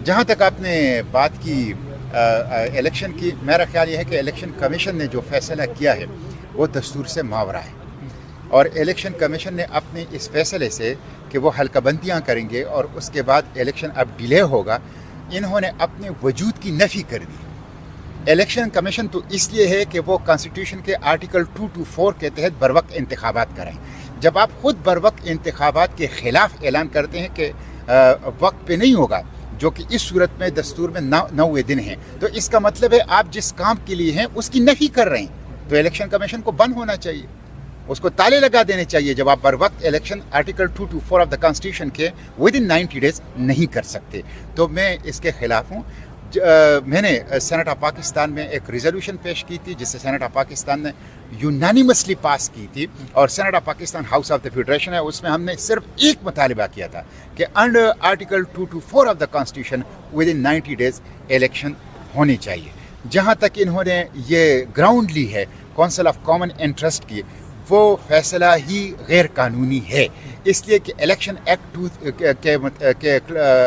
जहाँ तक आपने बात की इलेक्शन की, मेरा ख्याल ये है कि इलेक्शन कमीशन ने जो फैसला किया है वो दस्तूर से मावरा है, और इलेक्शन कमीशन ने अपने इस फैसले से कि वो हल्काबंदियाँ करेंगे और उसके बाद इलेक्शन अब डिले होगा, इन्होंने अपने वजूद की नफ़ी कर दी। इलेक्शन कमीशन तो इसलिए है कि वो कॉन्स्टिट्यूशन के आर्टिकल 224 के तहत बर वक्त इंतखाबात कराएं। जब आप खुद बर वक्त इंतखाबात के ख़िलाफ़ ऐलान करते हैं कि वक्त पे नहीं होगा, जो कि इस सूरत में दस्तूर में 90 दिन हैं, तो इसका मतलब है आप जिस काम के लिए हैं उसकी नफ़ी कर रहे हैं। तो इलेक्शन कमीशन को बंद होना चाहिए, उसको ताले लगा देने चाहिए जब आप बर वक्त election article 224 of the constitution के विद इन 90 डेज नहीं कर सकते। तो मैं इसके ख़िलाफ़ हूँ। मैंने सेनेट ऑफ पाकिस्तान में एक रिजोल्यूशन पेश की थी जिसे सेनेट ऑफ पाकिस्तान ने यूनानिमसली पास की थी, और senate of Pakistan house of the federation है, उसमें हमने सिर्फ एक मुतालिबा किया था कि under article 224 of the constitution with in 90 days election होनी चाहिए। जहाँ तक इन्होंने ये ग्राउंड ली है काउंसिल ऑफ कॉमन इंटरेस्ट की, वो फैसला ही गैर कानूनी है, इसलिए कि इलेक्शन एक्ट के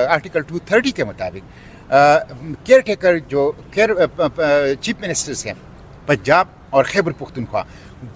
आर्टिकल 230 के मुताबिक केयर टेकर जो चीफ मिनिस्टर्स हैं पंजाब और खैबर पुख्तनख्वा,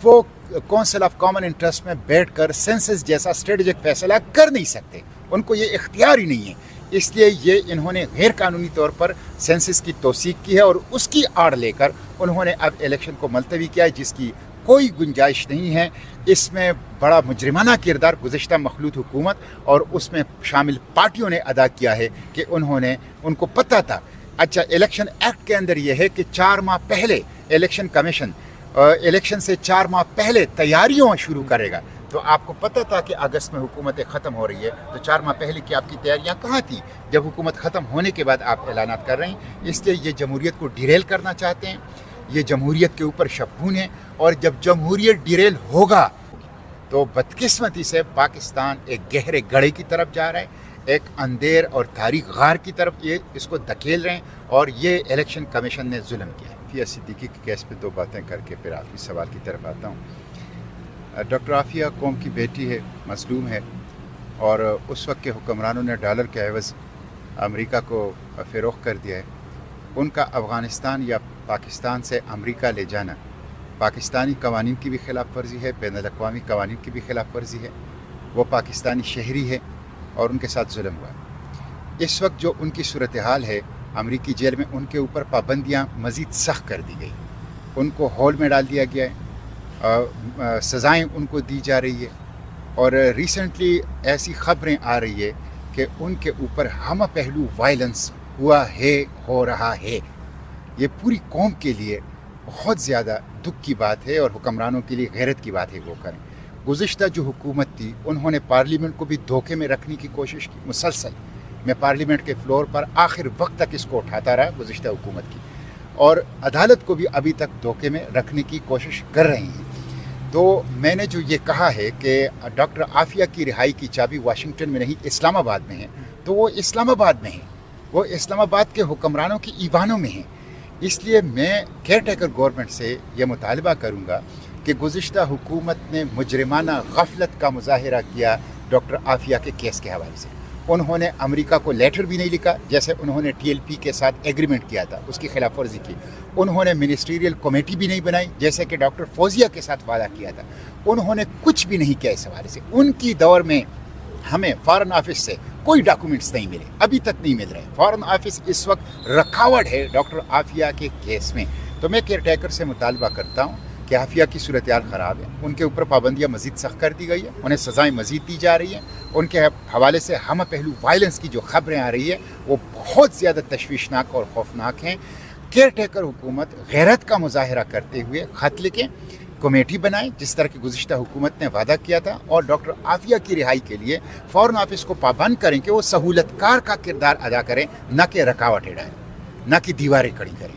वो काउंसिल ऑफ कॉमन इंटरेस्ट में बैठकर सेंसस जैसा स्ट्रेटेजिक फैसला कर नहीं सकते, उनको ये इख्तियार ही नहीं है। इसलिए ये इन्होंने गैर कानूनी तौर पर सेंसस की तौसीक की है और उसकी आड़ लेकर उन्होंने अब इलेक्शन को मुलतवी किया है, जिसकी कोई गुंजाइश नहीं है। इसमें बड़ा मुजरिमाना किरदार गुज़िश्ता मखलूत हुकूमत और उसमें शामिल पार्टियों ने अदा किया है कि उनको पता था। अच्छा, इलेक्शन एक्ट के अंदर यह है कि 4 माह पहले इलेक्शन कमीशन इलेक्शन से 4 माह पहले तैयारियों शुरू करेगा। तो आपको पता था कि अगस्त में हुकूमत ख़त्म हो रही है, तो 4 माह पहले की आपकी तैयारियां कहाँ थी जब हुकूमत ख़त्म होने के बाद आप ऐलानात कर रहे हैं। इसलिए ये जमहूरियत को डिरेल करना चाहते हैं, ये जमहूरियत के ऊपर शबून है, और जब जमहूरियत डिरेल होगा तो बदकिस्मती से पाकिस्तान एक गहरे गड्ढे की तरफ जा रहा है, एक अंधेर और तारीख गार की तरफ ये इसको धकेल रहे हैं, और ये इलेक्शन कमीशन ने जुल्म किया है। आफिया सिद्दीकी के केस पे 2 बातें करके फिर आखिरी सवाल की तरफ आता हूँ। डॉक्टर आफिया कौम की बेटी है, मजलूम है, और उस वक्त के हुक्मरानों ने डॉलर के एवज़ अमेरिका को फ़रोख्त कर दिया है। उनका अफ़गानिस्तान या पाकिस्तान से अमेरिका ले जाना पाकिस्तानी कवानीन की भी ख़िलाफ़ वर्जी है, बैनुल-अक़वामी कवानीन की भी ख़िलाफ़ वर्जी है। वो पाकिस्तानी शहरी है और उनके साथ जुल्म हुआ है। इस वक्त जो उनकी सूरत हाल है, अमरीकी जेल में उनके ऊपर पाबंदियाँ मज़ीद सख्त कर दी गई, उनको हॉल में डाल दिया गया है, सज़ाएँ उनको दी जा रही है, और रिसेंटली ऐसी ख़बरें आ रही है कि उनके ऊपर हम पहलू वायलेंस हुआ है, हो रहा है। ये पूरी कौम के लिए बहुत ज़्यादा दुख की बात है और हुक्मरानों के लिए गैरत की बात है वो करें। गुज़िश्ता जो हुकूमत थी उन्होंने पार्लियामेंट को भी धोखे में रखने की कोशिश की मुसलसल। मैं पार्लियामेंट के फ्लोर पर आखिर वक्त तक इसको उठाता रहा गुज़िश्ता हुकूमत की, और अदालत को भी अभी तक धोखे में रखने की कोशिश कर रही हैं। तो मैंने जो ये कहा है कि डॉक्टर आफिया की रिहाई की चाबी वाशिंगटन में नहीं इस्लामाबाद में है, तो वो इस्लामाबाद में है, वो इस्लामाबाद के हुक्मरानों की ईवानों में है। इसलिए मैं केयर टेकर गवर्नमेंट से यह मुतालबा करूँगा कि गुज़िश्ता हुकूमत ने मुजरिमाना गफलत का मुजाहिरा किया डॉक्टर आफिया के केस के हवाले से। उन्होंने अमेरिका को लेटर भी नहीं लिखा, जैसे उन्होंने TLP के साथ एग्रीमेंट किया था उसकी खिलाफ वर्जी की। उन्होंने मिनिस्ट्रियल कमेटी भी नहीं बनाई जैसे कि डॉक्टर फौजिया के साथ वादा किया था। उन्होंने कुछ भी नहीं किया इस हवाले से। उनकी दौर में हमें फॉरेन ऑफिस से कोई डॉक्यूमेंट्स नहीं मिले, अभी तक नहीं मिल रहे। फॉरेन ऑफिस इस वक्त रखावट है डॉक्टर आफिया के केस में। तो मैं केयर टेकर से मुतालबा करता हूँ कि आफिया की सूरत हाल ख़राब है, उनके ऊपर पाबंदियाँ मज़ीद सख्त कर दी गई है, उन्हें सज़ाएँ मज़ीद दी जा रही हैं। उनके हवाले से हम पहलू वायलेंस की जो ख़बरें आ रही है वो बहुत ज़्यादा तशवीशनाक और खौफनाक हैं। केयर टेकर हुकूमत गैरत का मुजाहरा करते हुए ख़त लिखें, कमेटी बनाएं जिस तरह की गुज़िश्ता हुकूमत ने वादा किया था, और डॉक्टर आफिया की रिहाई के लिए फॉरेन ऑफिस को पाबंद करें कि वो सहूलतकार का किरदार अदा करें, न कि रकावटें डालें, न कि दीवारें खड़ी करें।